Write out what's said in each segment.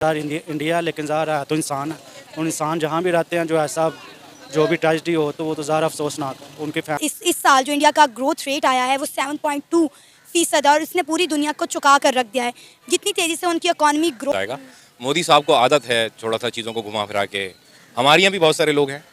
India लेकिन ज़ाहिर है तो इंसान है। और इंसान जहाँ भी रहते हैं जो ऐसा जो भी ट्रेजिडी हो तो वो तो ज़ाहिर अफसोसनाक है उनके इस साल जो इंडिया का ग्रोथ रेट आया है वो 7.2% और इसने पूरी दुनिया को चुका कर रख दिया है। जितनी तेज़ी से उनकी इकॉनमी ग्रो आएगा। मोदी साहब को आदत है थोड़ा सा चीज़ों को घुमा फिरा के। हमारे यहाँ भी बहुत सारे लोग हैं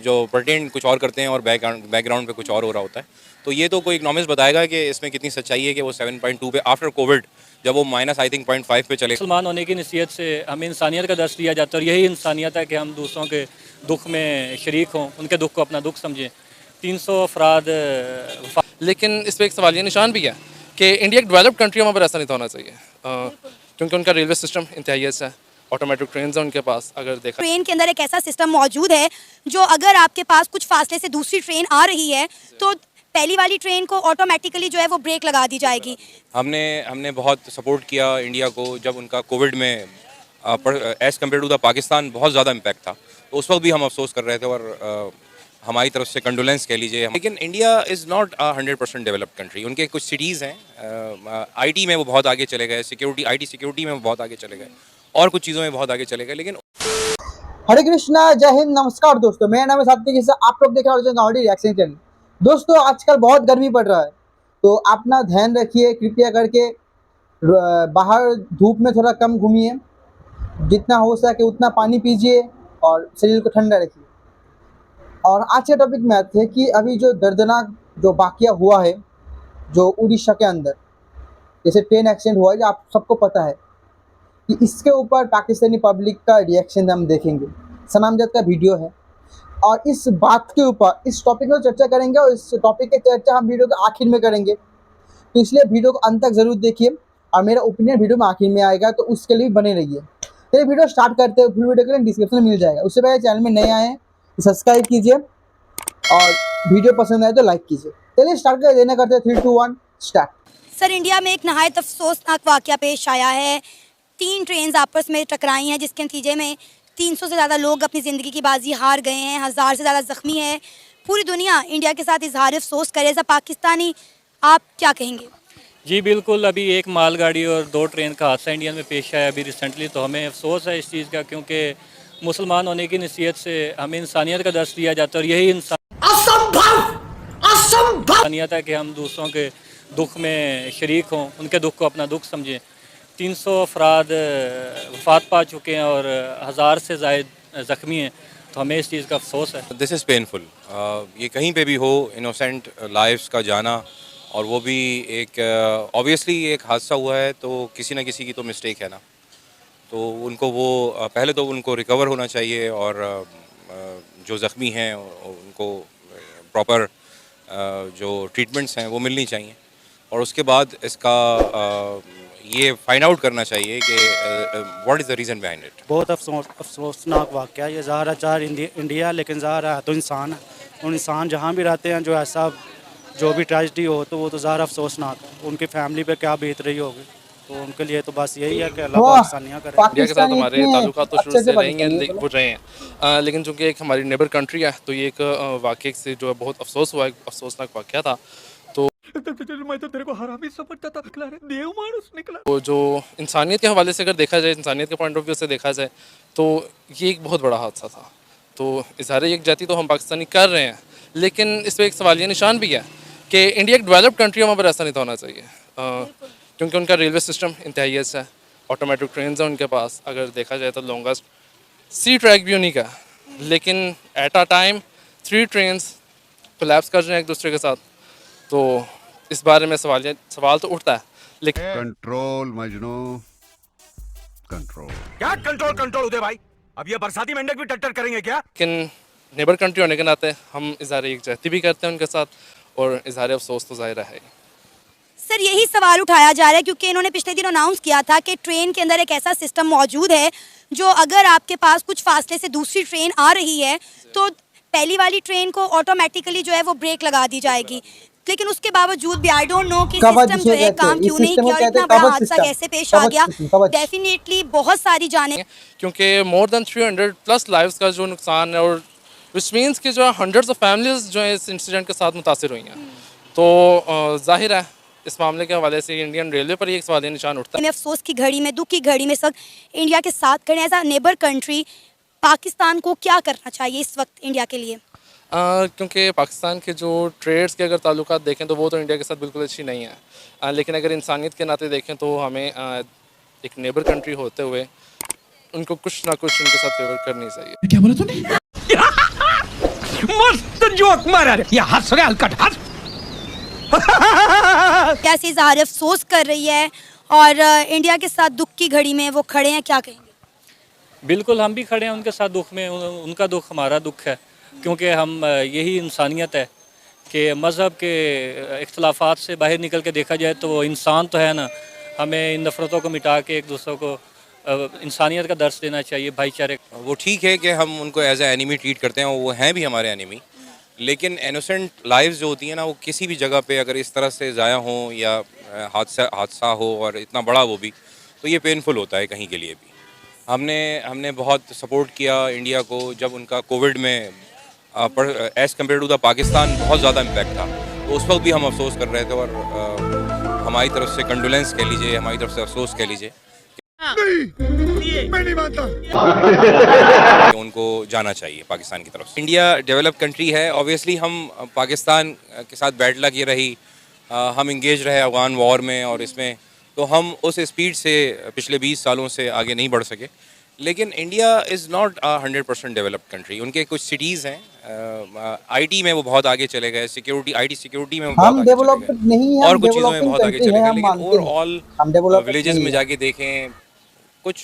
जो प्रेटेंड कुछ और करते हैं और बैकग्राउंड पे कुछ और हो रहा होता है। तो ये तो कोई इकनॉमिक्स बताएगा कि इसमें कितनी सच्चाई है कि वो 7.2 पे आफ्टर कोविड जब वो माइनस आई थिंक 0.5 पे चले। मुसलमान होने की नसीहत से हमें इंसानियत का दर्स दिया जाता है और यही इंसानियत है कि हम दूसरों के दुख में शरीक हों, उनके दुख को अपना दुख समझें। 300 अफराद लेकिन इस पर एक सवालिया निशान भी है कि इंडिया एक डेवलप्ड कंट्री वहाँ पर ऐसा नहीं होना चाहिए क्योंकि उनका रेलवे सिस्टम इंतहाई अच्छा है, ऑटोमेटिक ट्रेन है उनके पास। अगर देखा ट्रेन के अंदर एक ऐसा सिस्टम मौजूद है जो अगर आपके पास कुछ फासले से दूसरी ट्रेन आ रही है तो पहली वाली ट्रेन को ऑटोमेटिकली जो है वो ब्रेक लगा दी जाएगी। हमने बहुत सपोर्ट किया इंडिया को जब उनका कोविड में as compare to the Pakistan बहुत ज़्यादा इम्पैक्ट था। तो उस वक्त भी हम अफसोस कर रहे थे और हमारी तरफ से कंडोलेंस कह लीजिए। लेकिन India is not 100% developed country. उनके कुछ सिटीज़ हैं आईटी में वो बहुत आगे चले गए, आईटी सिक्योरिटी में वो बहुत आगे चले गए और कुछ चीज़ों में बहुत आगे चले गए। लेकिन हरे कृष्णा, जय हिंद, नमस्कार दोस्तों, मेरा नाम है सात्विक। आप लोग देख रहे हैं गाड़ी रिएक्शन चैनल। दोस्तों आजकल बहुत गर्मी पड़ रहा है तो अपना ध्यान रखिए, कृपया करके बाहर धूप में थोड़ा कम घूमिए, जितना हो सके उतना पानी पीजिए और शरीर को ठंडा रखिए। और आज के टॉपिक में आते हैं कि अभी जो दर्दनाक जो वाकया हुआ है जो उड़ीसा के अंदर, जैसे ट्रेन एक्सीडेंट हुआ है, जो आप सबको पता है कि इसके ऊपर पाकिस्तानी पब्लिक का रिएक्शन हम देखेंगे। सनामजद का वीडियो है और इस बात के ऊपर इस टॉपिक में चर्चा करेंगे और इस टॉपिक की चर्चा हम वीडियो के आखिर में करेंगे। तो इसलिए वीडियो को अंत तक ज़रूर देखिए और मेरा ओपिनियन वीडियो में आखिर में आएगा, तो उसके लिए बने रहिए। तो ये वीडियो स्टार्ट करते हैं, फुल वीडियो के लिए डिस्क्रिप्शन में मिल जाएगा। उससे पहले चैनल में नए आए हैं तो सब्सक्राइब कीजिए और वीडियो पसंद आए तो लाइक कीजिए। चलिए स्टार्ट कर देना, करते हैं 3, 2, 1 स्टार्ट। सर, इंडिया में एक नहायत अफसोसनाक वाकया पेश आया है। 3 ट्रेन आपस में टकराई हैं जिसके नतीजे में 300 से ज़्यादा लोग अपनी ज़िंदगी की बाजी हार गए हैं, 1000 से ज़्यादा ज़ख्मी है। पूरी दुनिया इंडिया के साथ इजहार अफसोस करे। ऐसा पाकिस्तानी आप क्या कहेंगे? जी बिल्कुल, अभी एक मालगाड़ी और 2 ट्रेन का हादसा इंडिया में पेश आया अभी रिसेंटली। तो हमें अफसोस है इस चीज़ का क्योंकि मुसलमान होने की नसीहत से हमें इंसानियत का दर्स दिया जाता है और यही इंसानियत है कि हम दूसरों के दुख में शरीक हों, उनके दुख को अपना दुख समझें। 300 अफराद वफात पा चुके हैं और 1000 से ज़ायद ज़ख्मी हैं। तो हमें इस चीज़ का अफसोस है। This is painful. ये कहीं पे भी हो, इनोसेंट लाइफ्स का जाना, और वो भी एक ऑब्वियसली एक हादसा हुआ है तो किसी ना किसी की तो मिस्टेक है ना। तो उनको वो पहले तो उनको रिकवर होना चाहिए और जो ज़ख्मी हैं उनको प्रॉपर जो ट्रीटमेंट्स हैं वो मिलनी चाहिए और उसके बाद इसका ये फाइंड आउट करना चाहिए कि what is the reason behind it. बहुत अफसोसनाक वाकया है ये। ज़ाहिर है चाहे इंडिया लेकिन ज़ाहिर है तो इंसान है। और इंसान जहाँ भी रहते हैं जो ऐसा जो भी ट्रेजिडी हो तो वो तो ज़ाहिर अफसोसनाक है। उनकी फैमिली पे क्या बीत रही होगी, तो उनके लिए तो बस यही है कि अल्लाह पाक आसानियाँ करे। इंडिया के साथ हमारे ताल्लुकात तो शुरू से रहे हैं लेकिन चूँकि एक हमारी नेबर कंट्री है तो ये एक वाक़े से जो है बहुत अफसोस हुआ, एक अफसोसनाक वाक़या था। मैं तो तेरे को हरामी समझता था, देव मानुस निकला। तो जो इंसानियत के हवाले से अगर देखा जाए, इंसानियत के पॉइंट ऑफ व्यू से देखा जाए तो ये एक बहुत बड़ा हादसा था। तो इज़हार यकजहती तो हम पाकिस्तानी कर रहे हैं, लेकिन इस पर एक सवालिया निशान भी है कि इंडिया एक डेवलप्ड कंट्री वहाँ पर ऐसा नहीं होना चाहिए क्योंकि उनका रेलवे सिस्टम इंतहाई अच्छा है, ऑटोमेटिक ट्रेन है उनके पास। अगर देखा जाए तो लॉन्गेस्ट सी ट्रैक भी उन्हीं का, लेकिन at a time 3 train collapse कर रहे हैं एक दूसरे के साथ। तो इस बारे में सवाल तो उठता है। लेकिन कंट्रोल मजनू, कंट्रोल। क्या कंट्रोल उदय भाई? अब ये बरसाती मेंढक भी टट्टर करेंगे क्या? लेकिन नेबर कंट्री होने के नाते हम इज़हार यकजहती भी करते हैं उनके साथ और इज़हार अफसोस तो ज़ाहिर है। सर, यही सवाल उठाया जा रहा है क्योंकि इन्होंने पिछले दिन अनाउंस किया था कि ट्रेन के अंदर एक ऐसा सिस्टम मौजूद है जो अगर आपके पास कुछ फासले से दूसरी ट्रेन आ रही है तो पहली वाली ट्रेन को ऑटोमेटिकली जो है वो ब्रेक लगा दी जाएगी। लेकिन उसके बावजूद भी आई डोंट नो कि सिस्टम जो है काम क्यों नहीं किया और इतना बड़ा हादसा कैसे पेश आ गया। डेफिनेटली बहुत सारी जाने, क्योंकि मोर देन 300+ लाइव्स का जो नुकसान है और विच मीन्स कि जो है हंड्रेड्स ऑफ फैमिलीज जो है इस इंसिडेंट के साथ मुतासिर हुई हैं। तो जाहिर है इस मामले के हवाले से इंडियन रेलवे पर ही एक सवालिया निशान उठता है। में अफसोस की घड़ी में, दुख की घड़ी में इस वक्त इंडिया के साथ खड़े as a neighbour country, Pakistan को क्या करना चाहिए इस वक्त इंडिया के लिए? क्योंकि पाकिस्तान के जो ट्रेड्स के अगर ताल्लुकात देखें तो वो तो इंडिया के साथ बिल्कुल अच्छी नहीं है, लेकिन अगर इंसानियत के नाते देखें तो हमें एक नेबर कंट्री होते हुए उनको कुछ ना कुछ उनके साथ फेवर करनी चाहिए। क्या बोला तूने? मस्त जोक मारा रे, ये हंस रहे हलकट हंस। कैसे इजहार अफसोस कर रही है और इंडिया के साथ दुख की घड़ी में वो खड़े हैं, क्या कहेंगे? बिल्कुल हम भी खड़े हैं उनके साथ दुख में, उनका दुख हमारा दुख है, क्योंकि हम यही इंसानियत है कि मज़हब के इख्तलाफात से बाहर निकल के देखा जाए तो वो इंसान तो है ना। हमें इन नफ़रतों को मिटा के एक दूसरे को इंसानियत का दर्स देना चाहिए, भाईचारे। वो ठीक है कि हम उनको एज ए एनिमी ट्रीट करते हैं, वो हैं भी हमारे एनिमी, लेकिन इनोसेंट लाइव्स जो होती हैं ना, वो किसी भी जगह पे अगर इस तरह से ज़ाया हों या हादसा हो और इतना बड़ा वो भी, तो ये पेनफुल होता है कहीं के लिए भी। हमने बहुत सपोर्ट किया इंडिया को जब उनका कोविड में as compare to the Pakistan बहुत ज़्यादा इम्पैक्ट था, तो उस वक्त भी हम अफसोस कर रहे थे और हमारी तरफ से कंडोलेंस कह लीजिए, हमारी तरफ से अफसोस कह लीजिए मैं नहीं मानता। कि उनको जाना चाहिए पाकिस्तान की तरफ से। इंडिया डेवलप कंट्री है, ऑब्वियसली हम पाकिस्तान के साथ बैड लक ये रही, हम इंगेज रहे अफगान वॉर में और इसमें, तो हम उस स्पीड से पिछले 20 सालों से आगे नहीं बढ़ सके। लेकिन India is not 100% developed country. उनके कुछ सिटीज़ हैं, आईटी में वो बहुत आगे चले गए, आईटी सिक्योरिटी में वो बहुत हम आगे चले डेवलप्ड गए, नहीं है, और कुछ चीज़ों में बहुत आगे चले गए, लेकिन हम ओवरऑल विलेजेस में हैं। जाके देखें कुछ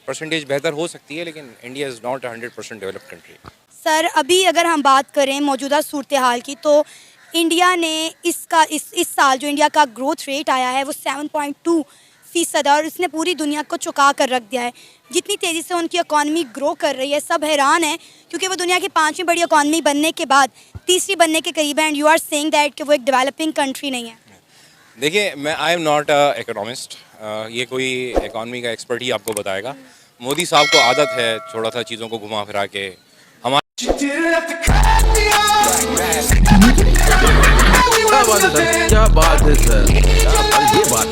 परसेंटेज बेहतर हो सकती है, लेकिन India is not 100% developed country. Sir अभी अगर हम बात करें मौजूदा सूरत हाल की, तो इंडिया ने इस साल जो इंडिया का ग्रोथ रेट आया है वो 7.2% और इसने पूरी दुनिया को चौंका कर रख दिया है। जितनी तेज़ी से उनकी इकॉनमी ग्रो कर रही है, सब हैरान है, क्योंकि वो दुनिया की 5वीं बड़ी इकॉनमी बनने के बाद तीसरी बनने के करीब है, and you are saying that कि वो एक डेवलपिंग कंट्री नहीं है। देखिए, I am not a economist, ये कोई इकॉनमी का एक्सपर्ट ही आपको बताएगा। मोदी साहब को आदत है थोड़ा सा चीज़ों को घुमा फिरा के क्या बात है सर, ये बात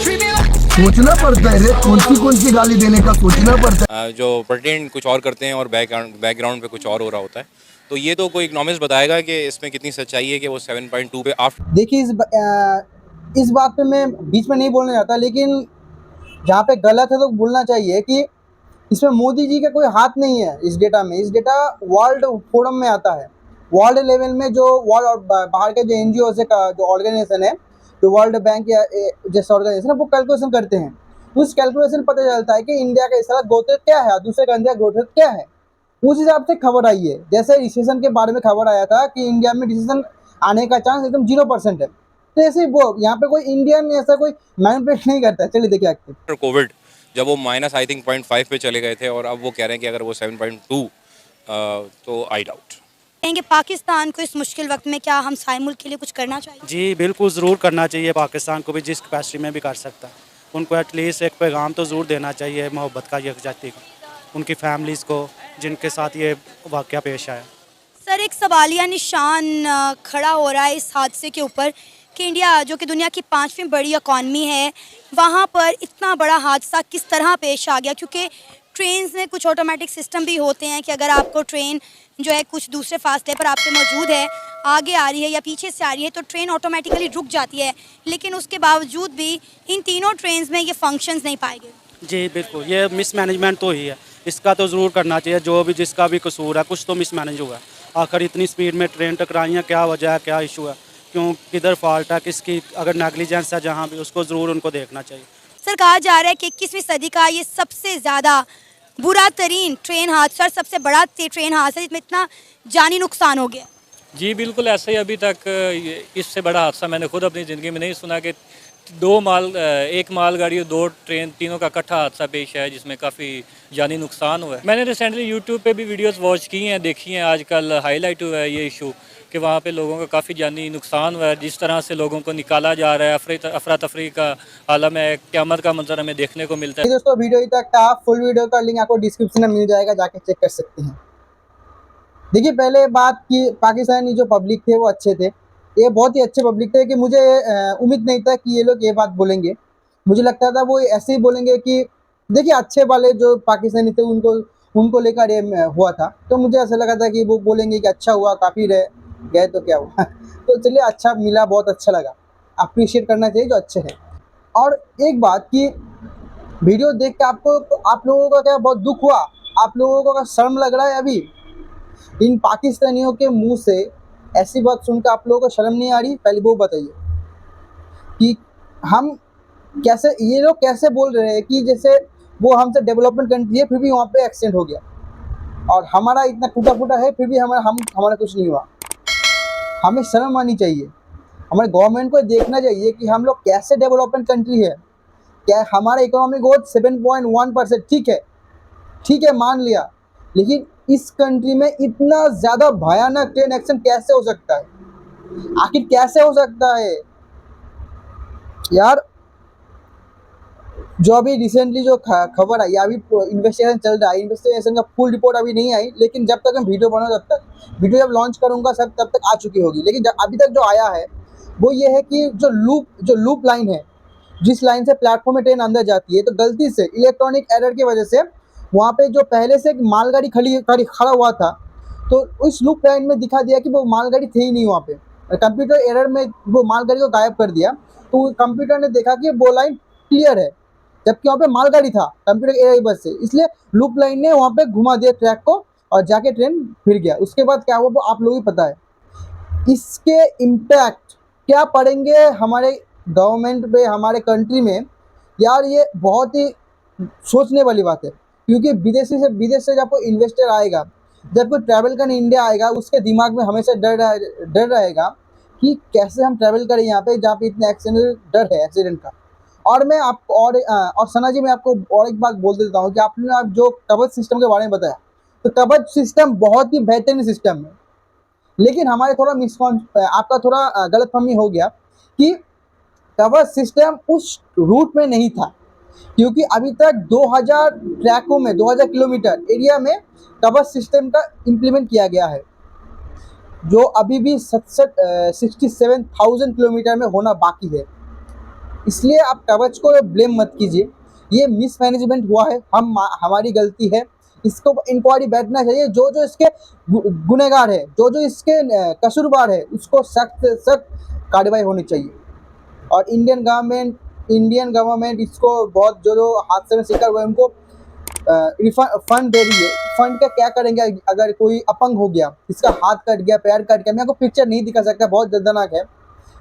सोचना पड़ता है रे, कौन सी गाली देने का सोचना पड़ता है। जो प्रेटेंड कुछ और करते हैं और बैकग्राउंड पे कुछ और हो रहा होता है, तो ये तो कोई इकोनॉमिस्ट बताएगा कि इसमें कितनी सच्चाई है कि वो 7.2 पे देखिए इस बात पे मैं बीच में नहीं बोलना चाहता, लेकिन जहाँ पे गलत है तो बोलना चाहिए कि इसमें मोदी जी का कोई हाथ नहीं है इस डेटा में। इस डेटा वर्ल्ड फोरम में आता है, वर्ल्ड लेवल में जो वर्ल्ड और बाहर के जो एनजीओ से जो ऑर्गेनाइजेशन है, जो वर्ल्ड बैंक या जैसे ऑर्गेनाइजेशन है, वो कैलकुलेशन करते हैं। उस कैलकुलेशन पता चलता है कि इंडिया का इस साल ग्रोथ रेट क्या है, दूसरे कंट्री का ग्रोथ रेट क्या है। उस हिसाब से खबर आई है। जैसे रिसेशन के बारे में खबर आया था कि इंडिया में रिसेशन आने का चांस एकदम 0% है, तो ऐसे वो यहाँ पे कोई इंडियन ऐसा कोई मैनिपुलेट नहीं करता है। चलिए देखिए आगे। कोविड जब वो माइनस आई थिंक 0.5 पे चले गए थे और अब वो कह रहे हैं कि अगर वो 7.2, तो आई डाउट। कहेंगे पाकिस्तान को इस मुश्किल वक्त में क्या हमसाय मुल्क के लिए कुछ करना चाहिए? जी बिल्कुल, ज़रूर करना चाहिए। पाकिस्तान को भी जिस कैपेसिटी में भी कर सकता है, उनको एटलीस्ट एक पैगाम तो ज़रूर देना चाहिए मोहब्बत का, यकजहती का, उनकी फैमिलीज़ को जिनके साथ ये वाक़या पेश आया। सर एक सवालिया निशान खड़ा हो रहा है इस हादसे के ऊपर कि इंडिया जो कि दुनिया की 5वीं बड़ी इकॉनमी है, वहाँ पर इतना बड़ा हादसा किस तरह पेश आ गया? क्योंकि ट्रेन्स में कुछ ऑटोमेटिक सिस्टम भी होते हैं कि अगर आपको ट्रेन जो है कुछ दूसरे फासले पर आपसे मौजूद है, आगे आ रही है या पीछे से आ रही है, तो ट्रेन ऑटोमेटिकली रुक जाती है, लेकिन उसके बावजूद भी इन तीनों ट्रेन्स में ये फंक्शंस नहीं पाए गए। जी बिल्कुल, ये मिसमैनेजमेंट तो ही है, इसका तो ज़रूर करना चाहिए। जो भी जिसका भी कसूर है, कुछ तो मिसमैनेज हुआ है। आखिर इतनी स्पीड में ट्रेन टकराई है, क्या वजह है, क्या इशू है, क्यों, किधर फॉल्ट है, किसकी अगर नेगलिजेंस है जहाँ भी, उसको ज़रूर उनको देखना चाहिए। सर कहा जा रहा है कि 21वीं सदी का ये सबसे ज़्यादा बुरा तरीन ट्रेन हादसा, सबसे बड़ा ट्रेन हादसा जिसमें इतना जानी नुकसान हो गया। जी बिल्कुल ऐसे ही। अभी तक इससे बड़ा हादसा मैंने खुद अपनी ज़िंदगी में नहीं सुना कि एक मालगाड़ी और 2 ट्रेन तीनों का इकट्ठा हादसा पेश है जिसमें काफ़ी जानी नुकसान हुआ है। मैंने रिसेंटली यूट्यूब पे भी वीडियोस वॉच की हैं, देखी हैं। आजकल हाईलाइट हुआ है ये इशू कि वहाँ पे लोगों का काफ़ी जानी नुकसान हुआ है। जिस तरह से लोगों को निकाला जा रहा है, अफरा तफरी का आलम है, क़यामत का मंजर हमें देखने को मिलता है। दोस्तों वीडियो तक का फुल वीडियो का लिंक आपको डिस्क्रिप्शन में मिल जाएगा, जाके चेक कर सकते हैं। देखिए पहले बात की, पाकिस्तानी जो पब्लिक थे वो अच्छे थे, ये बहुत ही अच्छे पब्लिक थे कि मुझे उम्मीद नहीं था कि ये लोग ये बात बोलेंगे। मुझे लगता था वो ऐसे ही बोलेंगे कि देखिए अच्छे वाले जो पाकिस्तानी थे उनको उनको लेकर ये हुआ था, तो मुझे ऐसा लगा था कि वो बोलेंगे कि अच्छा हुआ, काफ़ी रहे गए तो क्या हुआ तो चलिए अच्छा मिला, बहुत अच्छा लगा। अप्रिशिएट करना चाहिए जो अच्छे हैं। और एक बात कि वीडियो देख के आपको आप लोगों का क्या बहुत दुख हुआ, आप लोगों को क्या शर्म लग रहा है अभी इन पाकिस्तानियों के मुंह से ऐसी बात सुनकर आप लोगों को शर्म नहीं आ रही? पहले वो बताइए कि हम कैसे, ये लोग कैसे बोल रहे हैं कि जैसे वो हमसे डेवलपमेंट कंट्री है फिर भी वहाँ पे एक्सीडेंट हो गया, और हमारा इतना टूटा फूटा है फिर भी हमारा कुछ नहीं हुआ। हमें शर्म आनी चाहिए, हमारे गवर्नमेंट को देखना चाहिए कि हम लोग कैसे डेवलपमेंट कंट्री है। क्या हमारा इकोनॉमिक ग्रोथ 7.1%, ठीक है मान लिया, लेकिन इस कंट्री में इतना ज़्यादा भयानक ट्रेन एक्सीडेंट कैसे हो सकता है? आखिर कैसे हो सकता है यार? जो अभी रिसेंटली जो खबर आई, अभी इन्वेस्टिगेशन चल रहा है, इन्वेस्टिगेशन का फुल रिपोर्ट अभी नहीं आई, लेकिन जब तक मैं वीडियो बनाऊँ तब तक, वीडियो जब लॉन्च करूँगा सब तब तक आ चुकी होगी। लेकिन अभी तक जो आया है वो ये है कि जो लूप लाइन है, जिस लाइन से प्लेटफॉर्म में ट्रेन अंदर जाती है, तो गलती से इलेक्ट्रॉनिक एरर की वजह से वहाँ पे जो पहले से एक मालगाड़ी खड़ा हुआ था, तो उस लूप लाइन में दिखा दिया कि वो मालगाड़ी थी ही नहीं वहाँ पे। कंप्यूटर एरर में वो मालगाड़ी को गायब कर दिया, तो कंप्यूटर ने देखा कि वो लाइन क्लियर है, जबकि वहाँ पे मालगाड़ी था कंप्यूटर एरर की वजह से। इसलिए लूप लाइन ने वहाँ पे घुमा दिया ट्रैक को और जाके ट्रेन फिर गया। उसके बाद क्या हुआ वो आप लोगों को पता है। इसके इम्पैक्ट क्या पड़ेंगे हमारे गवर्नमेंट पे, हमारे कंट्री में, यार ये बहुत ही सोचने वाली बात है। क्योंकि विदेश से जब कोई इन्वेस्टर आएगा, जब कोई ट्रैवल करने इंडिया आएगा, उसके दिमाग में हमेशा डर रहेगा कि कैसे हम ट्रैवल करें यहाँ पे जहाँ पे इतने डर है एक्सीडेंट का। और मैं आपको और सना जी, मैं आपको और एक बात बोल देता हूँ कि आपने आप जो कवच सिस्टम के बारे में बताया, तो कवच सिस्टम बहुत ही बेहतरीन सिस्टम है, लेकिन हमारे थोड़ा आपका थोड़ा गलतफहमी हो गया कि कवच सिस्टम उस रूट में नहीं था, क्योंकि अभी तक 2000 ट्रैकों में 2000 किलोमीटर एरिया में कवच सिस्टम का इम्प्लीमेंट किया गया है, जो अभी भी 67,000 किलोमीटर में होना बाकी है। इसलिए आप कवच को ब्लेम मत कीजिए, ये मिसमैनेजमेंट हुआ है, हमारी गलती है। इसको इंक्वायरी बैठना चाहिए, जो इसके गुनहगार है, जो इसके कसूरवार है, उसको सख्त कार्रवाई होनी चाहिए। और इंडियन गवर्नमेंट इसको बहुत जो हादसे में शिकार हुए उनको फंड दे रही है। फंड का क्या करेंगे अगर कोई अपंग हो गया, इसका हाथ कट गया, पैर कट गया, मैं आपको पिक्चर नहीं दिखा सकता, बहुत दर्दनाक है,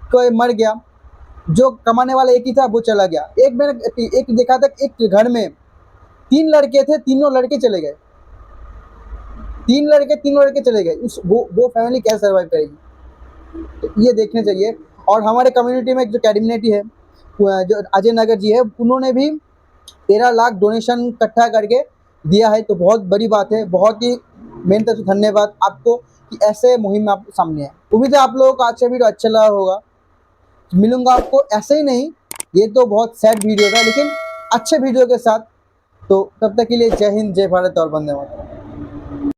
तो ये मर गया, जो कमाने वाला एक ही था वो चला गया। मैंने एक देखा था, एक घर में 3 लड़के थे, तीनों लड़के चले गए, तीनों लड़के चले गए, वो फैमिली कैसे सर्वाइव करेगी? तो ये देखने चाहिए। और हमारे कम्युनिटी में जो कैबिनेटी है, जो अजय नगर जी है, उन्होंने भी 13 लाख डोनेशन इकट्ठा करके दिया है, तो बहुत बड़ी बात है। बहुत ही मेरी तरफ से धन्यवाद आपको कि ऐसे मुहिम आप सामने है। उम्मीद है आप लोगों को आज का वीडियो अच्छा लगा होगा। मिलूंगा आपको ऐसे ही नहीं, ये तो बहुत सैड वीडियो था, लेकिन अच्छे वीडियो के साथ। तो तब तक के लिए जय हिंद, जय भारत और वंदे मातरम।